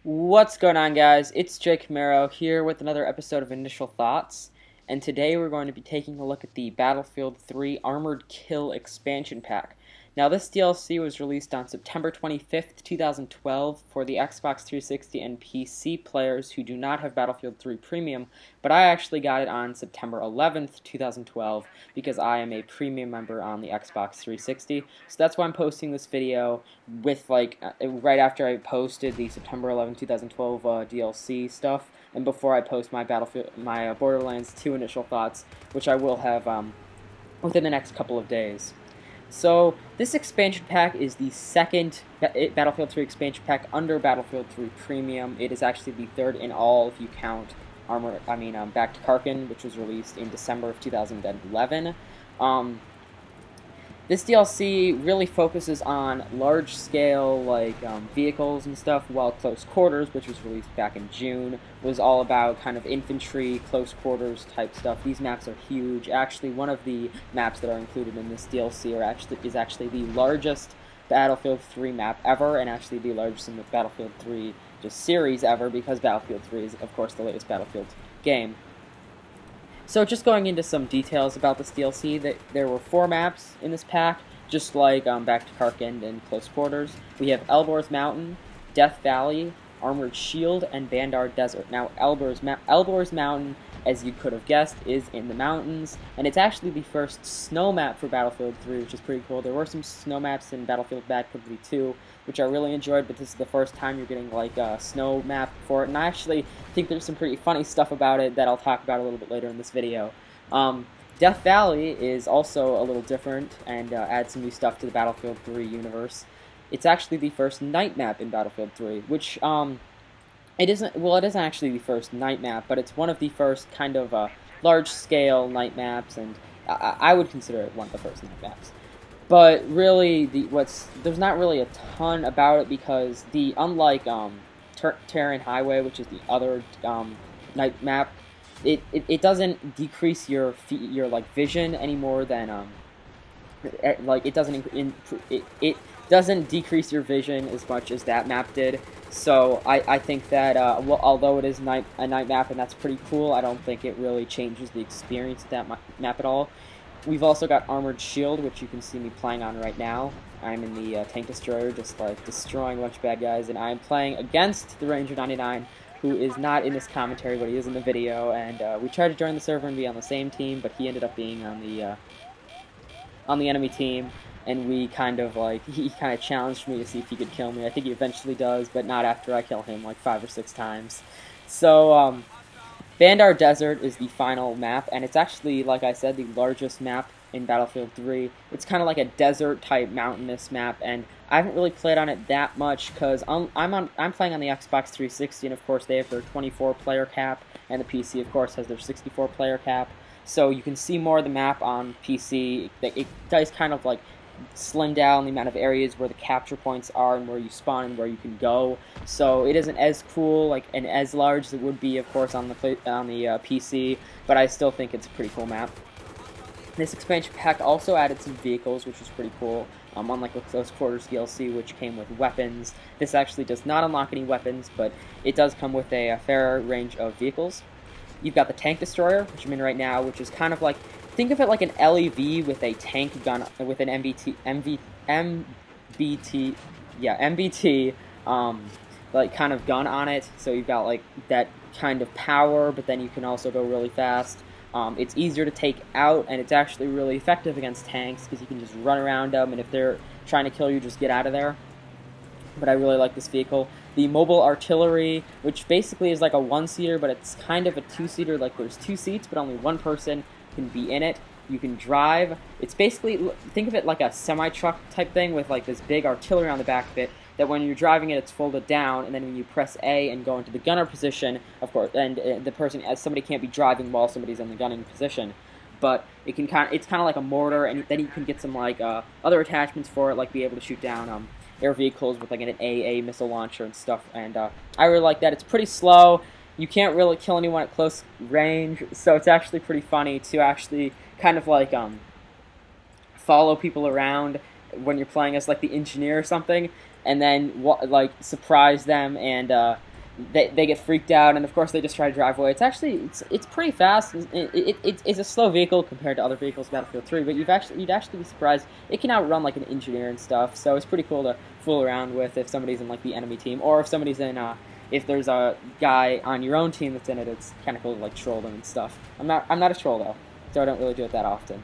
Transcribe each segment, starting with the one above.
What's going on, guys? It's Jake Camaro here with another episode of Initial Thoughts, and today we're going to be taking a look at the Battlefield 3 Armored Kill expansion pack. Now, this DLC was released on September 25th, 2012 for the Xbox 360 and PC players who do not have Battlefield 3 Premium, but I actually got it on September 11th, 2012 because I am a premium member on the Xbox 360. So that's why I'm posting this video with right after I posted the September 11, 2012 DLC stuff, and before I post my Borderlands 2 initial thoughts, which I will have within the next couple of days. So this expansion pack is the second Battlefield 3 expansion pack under Battlefield 3 Premium. It is actually the third in all if you count Back to Karkin, which was released in December of 2011. This DLC really focuses on large-scale vehicles and stuff, while Close Quarters, which was released back in June, was all about kind of infantry, close quarters type stuff. These maps are huge. Actually, one of the maps that are included in this DLC is actually the largest Battlefield 3 map ever, and actually the largest in the Battlefield 3 just series ever, because Battlefield 3 is, of course, the latest Battlefield game. So just going into some details about this DLC, there were 4 maps in this pack, just like Back to Karkin and Close Quarters. We have Elborz Mountain, Death Valley, Armored Shield, and Bandar Desert. Now, Elborz Mountain, as you could have guessed, is in the mountains, and it's actually the first snow map for Battlefield 3, which is pretty cool. There were some snow maps in Battlefield Bad Company 2, which I really enjoyed, but this is the first time you're getting like a snow map for it, and I actually think there's some pretty funny stuff about it that I'll talk about a little bit later in this video. Death Valley is also a little different and adds some new stuff to the Battlefield 3 universe. It's actually the first night map in Battlefield 3, which it isn't actually the first night map, but it's one of the first kind of large-scale night maps, and I would consider it one of the first night maps. But really, there's not really a ton about it because unlike Terran Highway, which is the other night map, it doesn't decrease your vision any more than it doesn't decrease your vision as much as that map did. So I think that although it is a night map and that's pretty cool, I don't think it really changes the experience of that map at all. We've also got Armored Shield, which you can see me playing on right now. I'm in the tank destroyer, just like destroying a bunch of bad guys, and I'm playing against the Ranger 99, who is not in this commentary, but he is in the video. And we tried to join the server and be on the same team, but he ended up being on the enemy team. And he kind of challenged me to see if he could kill me. I think he eventually does, but not after I kill him like 5 or 6 times. So Bandar Desert is the final map, and it's actually, like I said, the largest map in Battlefield 3. It's kind of like a desert-type mountainous map, and I haven't really played on it that much because I'm playing on the Xbox 360, and of course they have their 24-player cap, and the PC, of course, has their 64-player cap. So you can see more of the map on PC. It does kind of like slim down the amount of areas where the capture points are and where you spawn and where you can go. So it isn't as cool and as large as it would be, of course, on the PC, but I still think it's a pretty cool map. This expansion pack also added some vehicles, which was pretty cool. Unlike the Close Quarters DLC, which came with weapons, this actually does not unlock any weapons, but it does come with a fair range of vehicles. You've got the tank destroyer, which I'm in right now, which is kind of like, think of it like an LEV with a tank gun, with an MBT, like kind of gun on it. So you've got like that kind of power, but then you can also go really fast. It's easier to take out, and it's actually really effective against tanks because you can just run around them, and if they're trying to kill you, just get out of there. But I really like this vehicle. The mobile artillery, which basically is like a 1-seater, but it's kind of a 2-seater. Like there's 2 seats, but only 1 person can be in it. You can drive. It's basically, think of it like a semi-truck type thing with like this big artillery on the back of it, that when you're driving it, it's folded down, and then when you press A and go into the gunner position, of course, and somebody can't be driving while somebody's in the gunning position. But it's kind of like a mortar, and then you can get some like other attachments for it, like be able to shoot down air vehicles with like an AA missile launcher and stuff, and I really like that. It's pretty slow. You can't really kill anyone at close range, so it's actually pretty funny to actually kind of like follow people around when you're playing as like the engineer or something, and then like surprise them and they get freaked out, and of course they just try to drive away. It's actually it's pretty fast. It's a slow vehicle compared to other vehicles in Battlefield 3, but you'd actually be surprised. It can outrun like an engineer and stuff, so it's pretty cool to fool around with if somebody's in like the enemy team, or if somebody's in if there's a guy on your own team that's in it. It's kind of cool to like troll them and stuff. I'm not a troll though, so I don't really do it that often.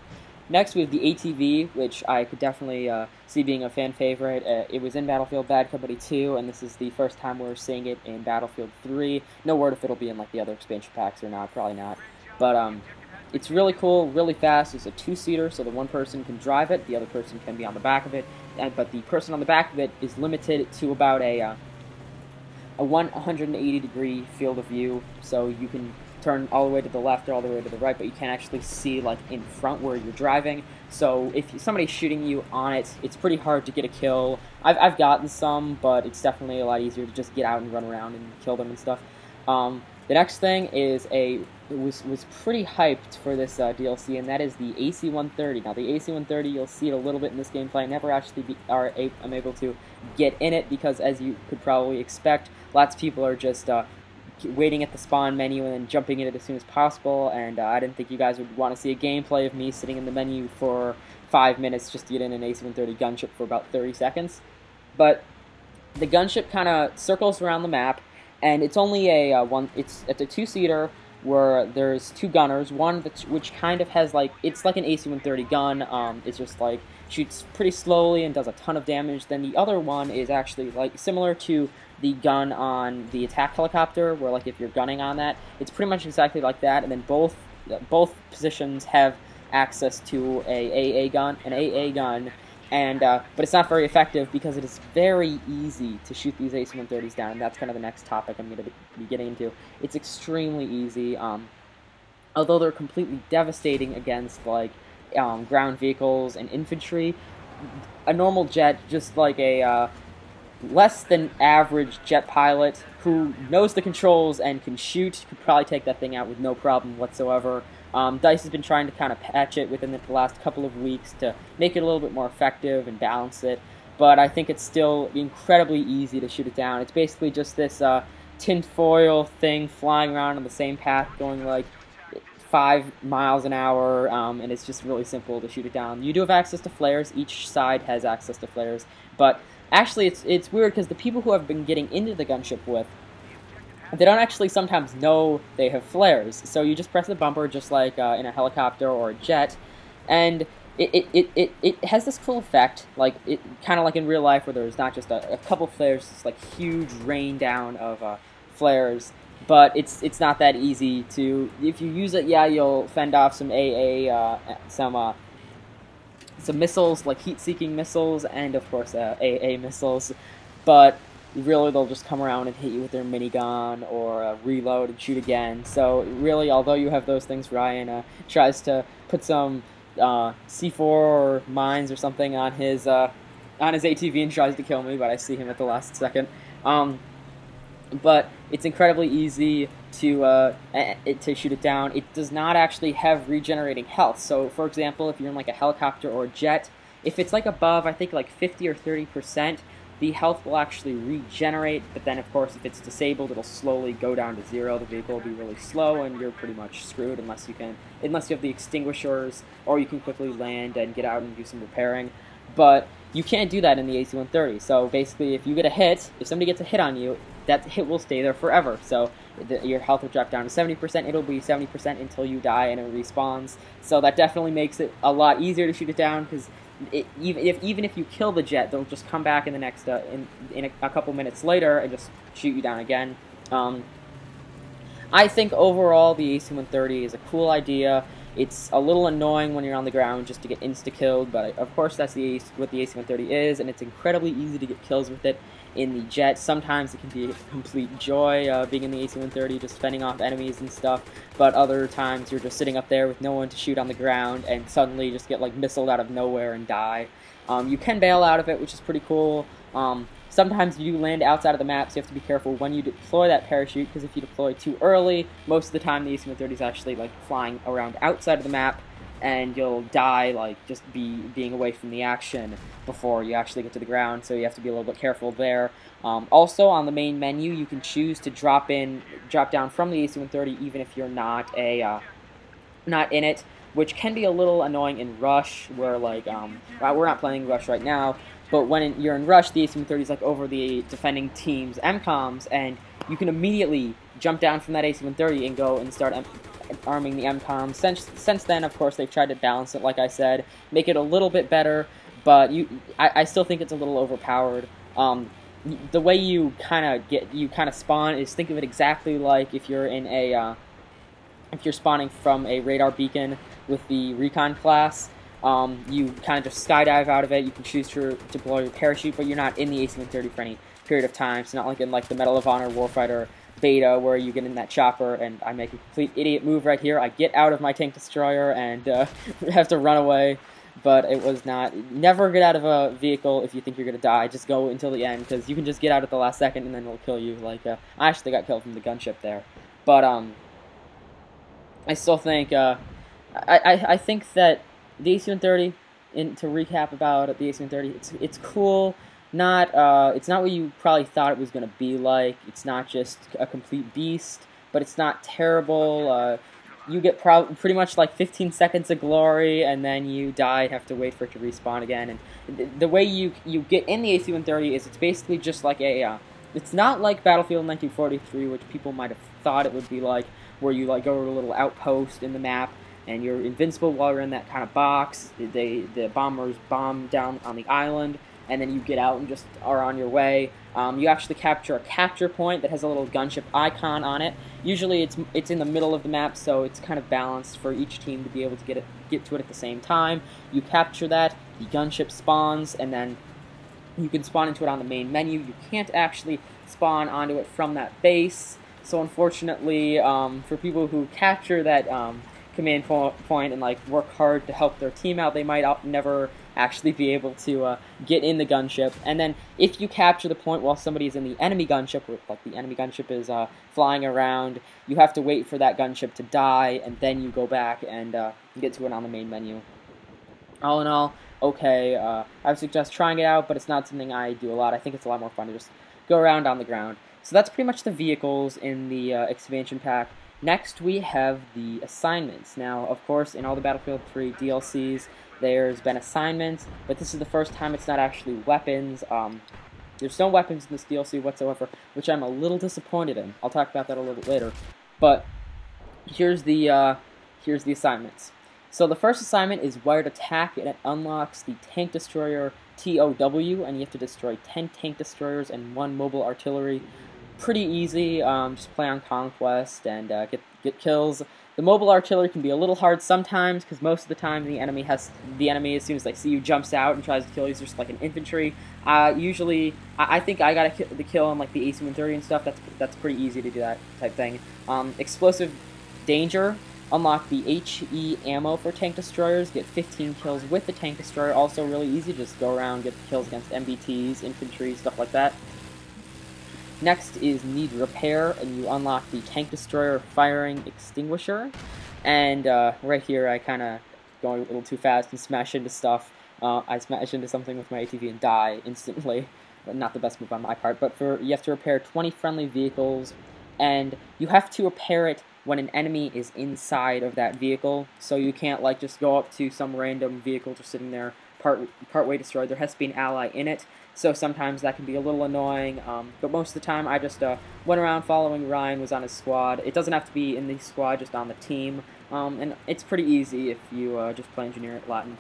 Next, we have the ATV, which I could definitely see being a fan favorite. It was in Battlefield Bad Company 2, and this is the first time we're seeing it in Battlefield 3. No word if it'll be in like the other expansion packs or not, probably not. But it's really cool, really fast. It's a two-seater, so the one person can drive it, the other person can be on the back of it. But the person on the back of it is limited to about a 180-degree field of view, so you can turn all the way to the left or all the way to the right, but you can't actually see like in front where you're driving. So if somebody's shooting you on it, it's pretty hard to get a kill. I've gotten some, but it's definitely a lot easier to just get out and run around and kill them and stuff. The next thing is was pretty hyped for this DLC, and that is the AC-130. Now the AC-130, you'll see it a little bit in this gameplay. I never actually am able to get in it because, as you could probably expect, lots of people are just waiting at the spawn menu and then jumping in it as soon as possible, and I didn't think you guys would want to see a gameplay of me sitting in the menu for 5 minutes just to get in an AC-130 gunship for about 30 seconds. But the gunship kind of circles around the map, and it's only it's a two-seater where there's two gunners, one which kind of has like, it's like an AC-130 gun, it's just like shoots pretty slowly and does a ton of damage. Then the other one is actually like similar to the gun on the attack helicopter, where like if you're gunning on that, it's pretty much exactly like that, and then both positions have access to an AA gun, and but it's not very effective because it is very easy to shoot these AC-130s down, and that's kind of the next topic I'm going to be getting into. It's extremely easy, although they're completely devastating against like ground vehicles and infantry. A normal jet, just like a less than average jet pilot who knows the controls and can shoot, could probably take that thing out with no problem whatsoever. DICE has been trying to kind of patch it within the last couple of weeks to make it a little bit more effective and balance it, but I think it's still incredibly easy to shoot it down. It's basically just this tinfoil thing flying around on the same path, going like 5 miles an hour, and it's just really simple to shoot it down. You do have access to flares. Each side has access to flares, but actually it's weird because the people who have been getting into the gunship with, they don't actually sometimes know they have flares. So you just press the bumper just like in a helicopter or a jet, and it has this cool effect, like it kind of like in real life where there's not just a couple flares, it's like huge rain down of flares. But it's not that easy to, if you use it, yeah, you'll fend off some some missiles, like heat-seeking missiles, and of course AA missiles, but really they'll just come around and hit you with their minigun or reload and shoot again. So really, although you have those things, Ryan tries to put some C4 or mines or something on his ATV and tries to kill me, but I see him at the last second. But it's incredibly easy to shoot it down. It does not actually have regenerating health. So, for example, if you're in like a helicopter or a jet, if it's like above, I think like 50 or 30%, the health will actually regenerate. But then, of course, if it's disabled, it'll slowly go down to 0. The vehicle will be really slow, and you're pretty much screwed unless you have the extinguishers, or you can quickly land and get out and do some repairing. But you can't do that in the AC-130. So basically, if you get a hit, if somebody gets a hit on you, that hit will stay there forever. So your health will drop down to 70%. It'll be 70% until you die and it respawns. So that definitely makes it a lot easier to shoot it down, because even if you kill the jet, they'll just come back in the next in a couple minutes later and just shoot you down again. I think overall the AC-130 is a cool idea. It's a little annoying when you're on the ground just to get insta-killed, but of course that's what the AC-130 is, and it's incredibly easy to get kills with it in the jet. Sometimes it can be a complete joy being in the AC-130, just fending off enemies and stuff, but other times you're just sitting up there with no one to shoot on the ground and suddenly just get like missiled out of nowhere and die. You can bail out of it, which is pretty cool. Sometimes you do land outside of the map, so you have to be careful when you deploy that parachute, because if you deploy too early, most of the time the AC-130 is actually like flying around outside of the map, and you'll die like just being away from the action before you actually get to the ground, so you have to be a little bit careful there. Also, on the main menu, you can choose to drop down from the AC-130 even if you're not in it, which can be a little annoying in Rush, where like well, we're not playing Rush right now, but when you're in Rush, the AC-130 is like over the defending team's MCOMs, and you can immediately jump down from that AC-130 and go and start arming the MCOMs. Since then, of course, they've tried to balance it, like I said, make it a little bit better, but I still think it's a little overpowered. The way you kind of spawn is, think of it exactly like if you're in a if you're spawning from a radar beacon with the Recon class. You kind of just skydive out of it. You can choose to deploy your parachute, but you're not in the AC-130 for any period of time. It's not like in the Medal of Honor Warfighter beta where you get in that chopper and I make a complete idiot move right here. I get out of my tank destroyer and have to run away. But it was not. Never get out of a vehicle if you think you're gonna die. Just go until the end, because you can just get out at the last second and then it'll kill you. Like I actually got killed from the gunship there, but I still think I think that the AC-130, to recap about the AC-130, it's cool. It's not what you probably thought it was going to be like. It's not just a complete beast, but it's not terrible. You get pretty much like 15 seconds of glory, and then you die and have to wait for it to respawn again. And the way you get in the AC-130 is it's basically just like a... it's not like Battlefield 1943, which people might have thought it would be like, where you like go to a little outpost in the map, and you're invincible while you're in that kind of box. The bombers bomb down on the island, and then you get out and just are on your way. You actually capture a capture point that has a little gunship icon on it. Usually it's in the middle of the map, so it's kind of balanced for each team to be able to get to it at the same time. You capture that, the gunship spawns, and then you can spawn into it on the main menu. You can't actually spawn onto it from that base. So unfortunately, for people who capture that command point and like work hard to help their team out, they might never actually be able to get in the gunship. And then if you capture the point while somebody is in the enemy gunship, like the enemy gunship is flying around, you have to wait for that gunship to die, and then you go back and get to it on the main menu. All in all, okay, I would suggest trying it out, but it's not something I do a lot. I think it's a lot more fun to just go around on the ground. So that's pretty much the vehicles in the expansion pack. Next, we have the assignments. Now, of course, in all the Battlefield 3 DLCs, there's been assignments, but this is the first time it's not actually weapons. There's no weapons in this DLC whatsoever, which I'm a little disappointed in. I'll talk about that a little bit later. But here's the assignments. So the first assignment is Wired Attack, and it unlocks the Tank Destroyer TOW, and you have to destroy 10 tank destroyers and 1 mobile artillery. Pretty easy. Just play on Conquest and get kills. The mobile artillery can be a little hard sometimes, because most of the time the enemy, as soon as they see you, jumps out and tries to kill you. It's just like an infantry. Usually, I think I got the kill on like the AC-130 and stuff. That's pretty easy to do that type thing. Explosive Danger. Unlock the HE ammo for tank destroyers. Get 15 kills with the tank destroyer. Also really easy. Just go around, get the kills against MBTs, infantry, stuff like that. Next is Need Repair, and you unlock the Tank Destroyer Firing Extinguisher. And right here, I kind of going a little too fast and smash into stuff. I smash into something with my ATV and die instantly. But not the best move on my part. But you have to repair 20 friendly vehicles, and you have to repair it when an enemy is inside of that vehicle. So you can't like just go up to some random vehicle just sitting there partway destroyed. There has to be an ally in it. So sometimes that can be a little annoying, but most of the time I just went around following Ryan, was on his squad. It doesn't have to be in the squad, just on the team, and it's pretty easy if you just play Engineer at Latin.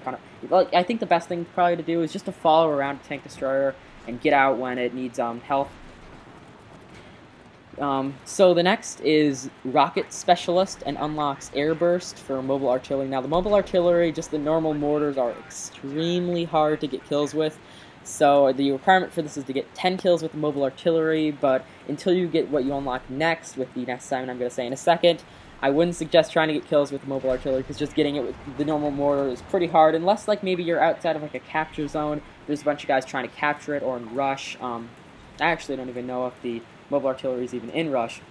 Like, I think the best thing probably to do is just to follow around a tank destroyer and get out when it needs health. So the next is Rocket Specialist, and unlocks Airburst for mobile artillery. Now the mobile artillery, just the normal mortars, are extremely hard to get kills with. So the requirement for this is to get 10 kills with the mobile artillery, but until you get what you unlock next, with the next assignment I'm going to say in a second, I wouldn't suggest trying to get kills with the mobile artillery, because just getting it with the normal mortar is pretty hard, unless like maybe you're outside of like a capture zone, there's a bunch of guys trying to capture it, or in Rush. I actually don't even know if the mobile artillery is even in Rush.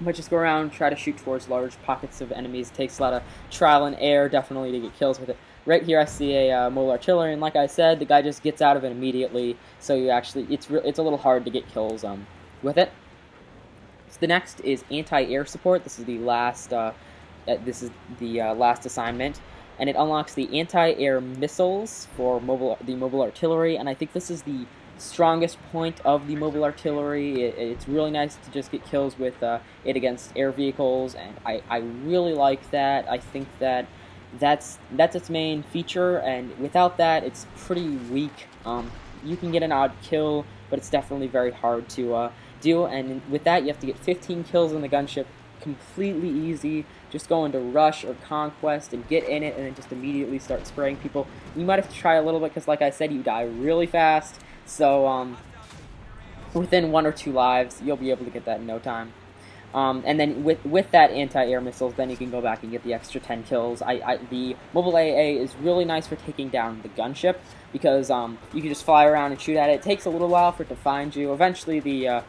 But just go around, try to shoot towards large pockets of enemies. It takes a lot of trial and error, definitely, to get kills with it. Right here, I see a mobile artillery, and like I said, the guy just gets out of it immediately. So you actually, it's a little hard to get kills with it. So the next is anti-air support. This is the last last assignment, and it unlocks the anti-air missiles for the mobile artillery. And I think this is the strongest point of the mobile artillery. It's really nice to just get kills with it against air vehicles, and I really like that. I think that that's its main feature, and without that, it's pretty weak. You can get an odd kill, but it's definitely very hard to do. And with that, you have to get 15 kills in the gunship. Completely easy. Just go into Rush or Conquest and get in it, and then just immediately start spraying people. You might have to try a little bit because, like I said, you die really fast. So within 1 or 2 lives, you'll be able to get that in no time. And then with that anti-air missiles, then you can go back and get the extra 10 kills. The mobile AA is really nice for taking down the gunship because you can just fly around and shoot at it. It takes a little while for it to find you. Eventually, the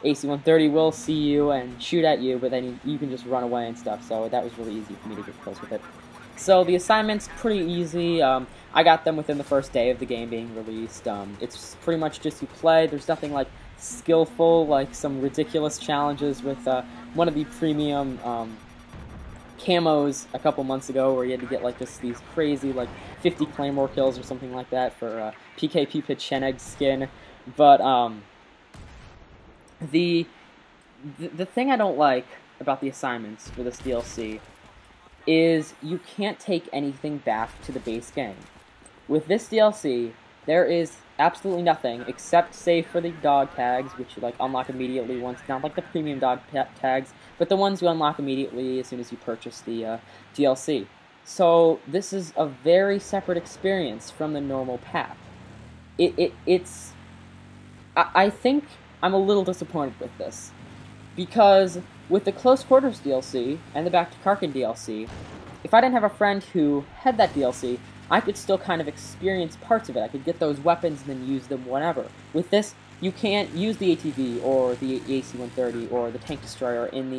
AC-130 will see you and shoot at you, but then you can just run away and stuff. So that was really easy for me to get kills with it. So the assignment's pretty easy. I got them within the first day of the game being released. It's pretty much just you play. There's nothing like skillful, like some ridiculous challenges with one of the premium camos a couple months ago where you had to get like just these crazy like 50 Claymore kills or something like that for PKP Pecheneg skin. But the thing I don't like about the assignments for this DLC is you can't take anything back to the base game. With this DLC, there is absolutely nothing except save for the dog tags, which you like unlock immediately once, not like the premium dog tags, but the ones you unlock immediately as soon as you purchase the DLC. So this is a very separate experience from the normal pack. I think I'm a little disappointed with this, because with the Close Quarters DLC and the Back to Karkin DLC, if I didn't have a friend who had that DLC, I could still kind of experience parts of it. I could get those weapons and then use them whenever. With this, you can't use the ATV or the AC-130 or the Tank Destroyer in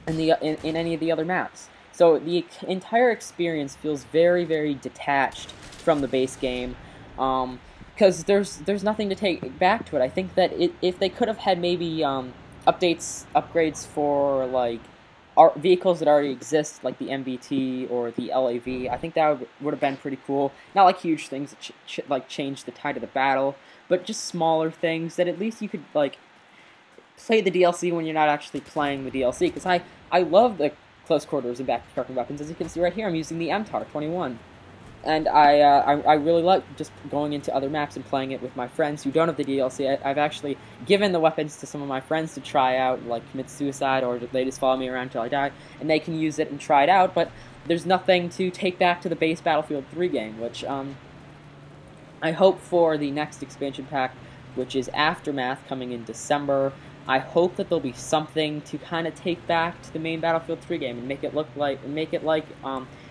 any of the other maps. So the entire experience feels very, very detached from the base game, because there's nothing to take back to it. I think that if they could have had maybe upgrades for like vehicles that already exist, like the MBT or the LAV, I think that would have been pretty cool. Not like huge things that like change the tide of the battle, but just smaller things that at least you could like play the DLC when you're not actually playing the DLC. Because I love the Close Quarters and Back to Karkin weapons. As you can see right here, I'm using the MTAR-21. And I really like just going into other maps and playing it with my friends who don't have the DLC. I've actually given the weapons to some of my friends to try out, like commit suicide, or they just follow me around until I die, and they can use it and try it out, but there's nothing to take back to the base Battlefield 3 game, which I hope for the next expansion pack, which is Aftermath, coming in December. I hope that there'll be something to kind of take back to the main Battlefield 3 game and make it like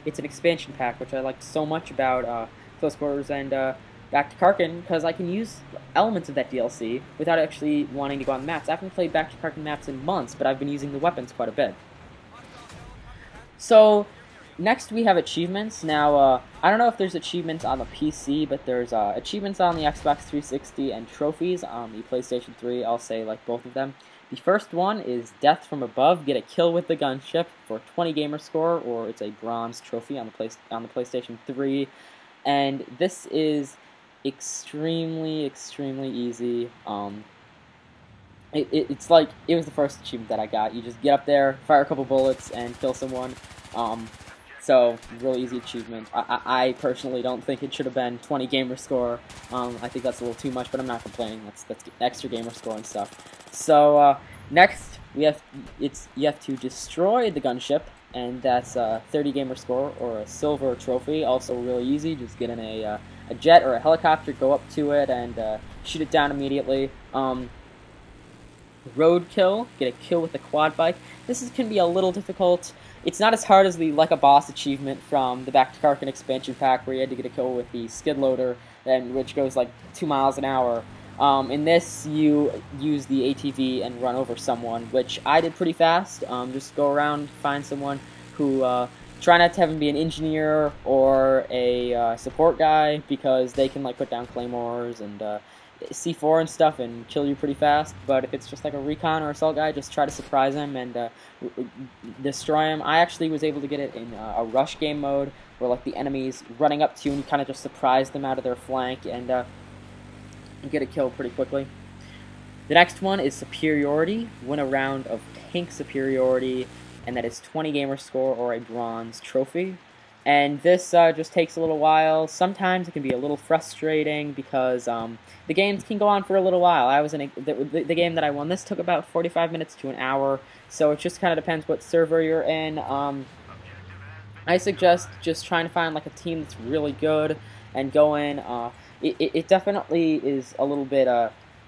it's an expansion pack, which I like so much about Close Quarters and Back to Karkin, because I can use elements of that DLC without actually wanting to go on the maps. I haven't played Back to Karkin maps in months, but I've been using the weapons quite a bit. So next we have achievements. Now, I don't know if there's achievements on the PC, but there's achievements on the Xbox 360 and trophies on the PlayStation 3. I'll say like both of them. The first one is Death from Above. Get a kill with the gunship for 20 gamer score, or it's a bronze trophy on the PlayStation 3. And this is extremely, extremely easy. It's like it was the first achievement that I got. You just get up there, fire a couple bullets, and kill someone. So, really easy achievement. I personally don't think it should have been 20 gamer score. I think that's a little too much, but I'm not complaining. That's extra gamer score and stuff. So, next, you have to destroy the gunship, and that's 30 gamer score, or a silver trophy. Also really easy. Just get in a jet or a helicopter, go up to it, and shoot it down immediately. Roadkill, get a kill with the quad bike. This can be a little difficult. It's not as hard as the Like a Boss achievement from the Back to Karkin expansion pack, where you had to get a kill with the skid loader, which goes like 2 miles an hour. In this, you use the ATV and run over someone, which I did pretty fast. Just go around, find someone who, try not to have him be an engineer or a support guy, because they can like put down claymores and C4 and stuff and kill you pretty fast. But if it's just like a recon or assault guy, just try to surprise him and destroy him. I actually was able to get it in a rush game mode, where like the enemy's running up to you and you kind of just surprise them out of their flank and get a kill pretty quickly. The next one is superiority. Win a round of tank superiority, and that is 20 gamer score or a bronze trophy. And this just takes a little while. Sometimes it can be a little frustrating because the games can go on for a little while. I was in the game that I won. This took about 45 minutes to an hour, so it just kind of depends what server you're in. I suggest just trying to find like a team that's really good and go in. It definitely is a little bit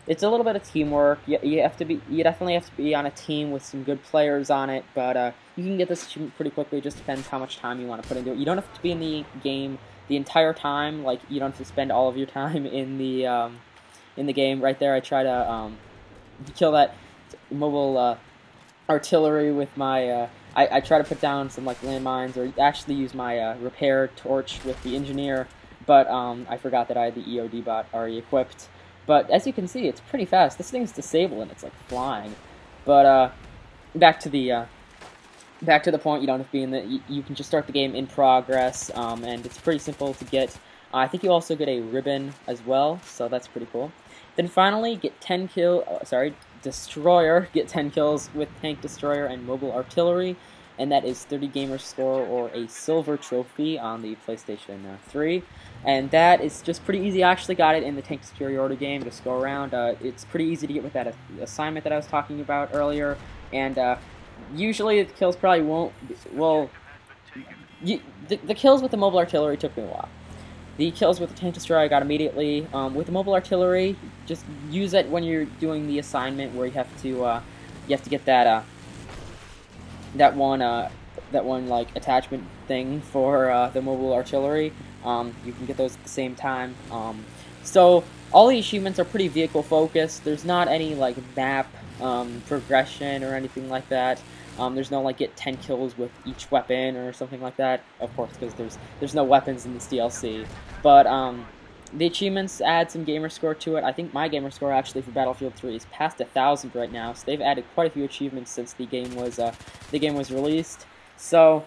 it's a little bit of teamwork. You definitely have to be on a team with some good players on it, but you can get this achievement pretty quickly. It just depends how much time you want to put into it. You don't have to be in the game the entire time. Like, you don't have to spend all of your time in the game. Right there, I try to kill that mobile artillery with my. I try to put down some like landmines, or actually use my repair torch with the engineer. But I forgot that I had the EOD bot already equipped. But as you can see, it's pretty fast. This thing's disabled and it's like flying. But back to the point. You don't have to be in the. You can just start the game in progress, and it's pretty simple to get. I think you also get a ribbon as well, so that's pretty cool. Then finally, get 10 kill. Destroyer. Get 10 kills with tank destroyer and mobile artillery, and that is 30 gamer score or a silver trophy on the PlayStation 3. And that is just pretty easy. I actually got it in the tank superiority game. Just go around. It's pretty easy to get with that assignment that I was talking about earlier. And usually the kills probably won't. Well, the kills with the mobile artillery took me a while. The kills with the tank destroyer I got immediately. With the mobile artillery, just use it when you're doing the assignment where you have to get that that one like attachment thing for the mobile artillery. You can get those at the same time. So all the achievements are pretty vehicle focused. There's not any like map progression or anything like that. There's no like get 10 kills with each weapon or something like that. Of course, because there's no weapons in this DLC. But the achievements add some gamer score to it. I think my gamer score actually for Battlefield 3 is past 1,000 right now. So they've added quite a few achievements since the game was released. So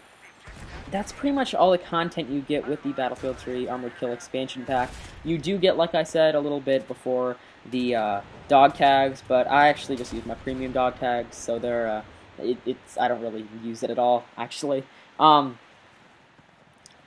that's pretty much all the content you get with the Battlefield 3 Armored Kill expansion pack. You do get, like I said, a little bit before the dog tags, but I actually just use my premium dog tags, so they're I don't really use it at all, actually.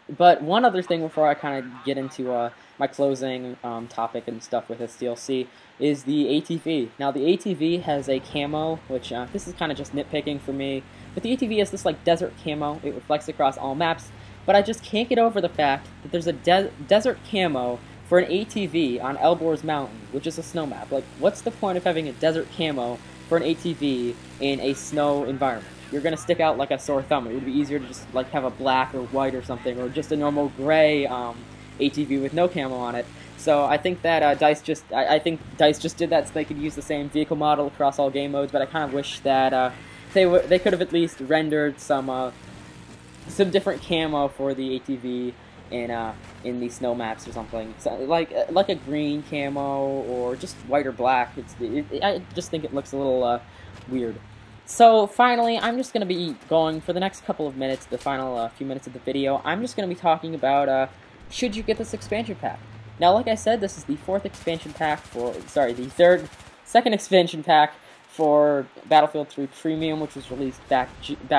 But one other thing before I kind of get into my closing topic and stuff with this DLC is the ATV. Now, the ATV has a camo, which this is kind of just nitpicking for me, but the ATV has this like desert camo. It reflects across all maps, but I just can't get over the fact that there's a desert camo for an ATV on Elborz Mountain, which is a snow map. Like, what's the point of having a desert camo for an ATV in a snow environment? You're gonna stick out like a sore thumb. It would be easier to just like have a black or white or something, or just a normal gray ATV with no camo on it. So I think that DICE just did that so they could use the same vehicle model across all game modes. But I kind of wish that they could have at least rendered some different camo for the ATV in the snow maps or something. So, like a green camo or just white or black. I just think it looks a little weird. So finally, I'm just going to be going for the next couple of minutes, the final few minutes of the video. I'm just going to be talking about should you get this expansion pack. Now, like I said, this is the second expansion pack for Battlefield 3 Premium, which was released back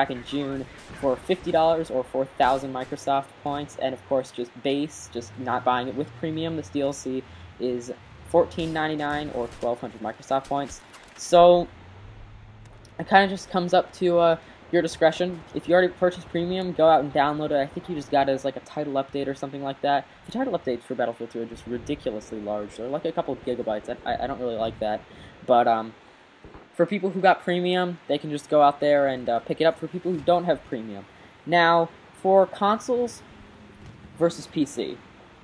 in June for $50 or 4,000 Microsoft points, and of course just base, just not buying it with Premium. This DLC is $14.99 or 1,200 Microsoft points. So it kind of just comes up to your discretion. If you already purchased Premium, go out and download it. I think you just got it as like a title update or something like that. The title updates for Battlefield 2 are just ridiculously large. They're like a couple of gigabytes. I don't really like that. But for people who got Premium, they can just go out there and pick it up. For people who don't have Premium. Now, for consoles versus PC.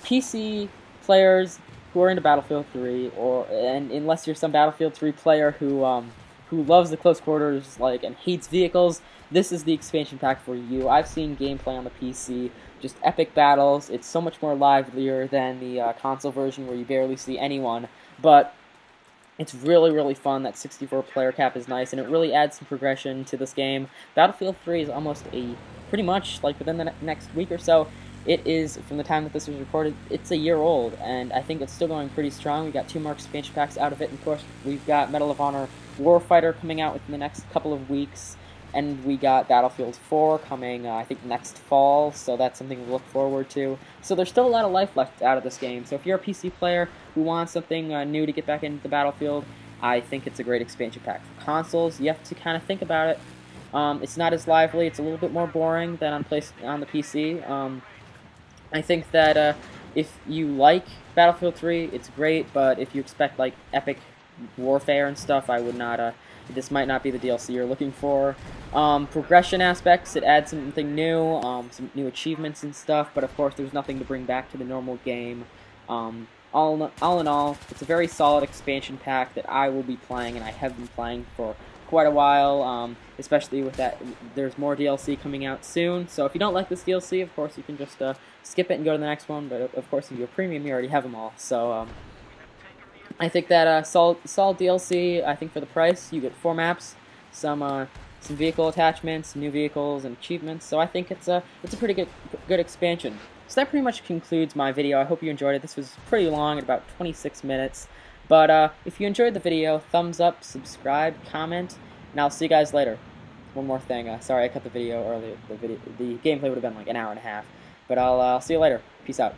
PC players, who are into Battlefield 3, and unless you're some Battlefield 3 player who loves the close quarters and hates vehicles, this is the expansion pack for you. I've seen gameplay on the PC, just epic battles. It's so much more livelier than the console version where you barely see anyone, but it's really, really fun. That 64 player cap is nice, and it really adds some progression to this game. Battlefield 3 is almost pretty much within the next week or so. It is, from the time that this was recorded, it's a year old, and I think it's still going pretty strong. We got 2 more expansion packs out of it, and of course, we've got Medal of Honor Warfighter coming out within the next couple of weeks, and we got Battlefield 4 coming, I think, next fall, so that's something to look forward to. So there's still a lot of life left out of this game, so if you're a PC player who wants something new to get back into the Battlefield, I think it's a great expansion pack. For consoles, you have to kind of think about it. It's not as lively, it's a little bit more boring than on the PC. I think that if you like Battlefield 3, it's great, but if you expect epic warfare and stuff, I would not. This might not be the DLC you're looking for. Progression aspects, it adds something new, some new achievements and stuff, but of course there's nothing to bring back to the normal game. All in all, it's a very solid expansion pack that I will be playing, and I have been playing for quite a while, especially with that. There's more DLC coming out soon, so if you don't like this DLC, of course you can just skip it and go to the next one, but of course if you're a premium, you already have them all, so I think that solid DLC. I think for the price, you get 4 maps, some vehicle attachments, new vehicles, and achievements. So I think it's a pretty good expansion. So that pretty much concludes my video. I hope you enjoyed it. This was pretty long, at about 26 minutes. But if you enjoyed the video, thumbs up, subscribe, comment, and I'll see you guys later. One more thing. Sorry I cut the video earlier. The gameplay would have been like an hour and a half. But I'll see you later. Peace out.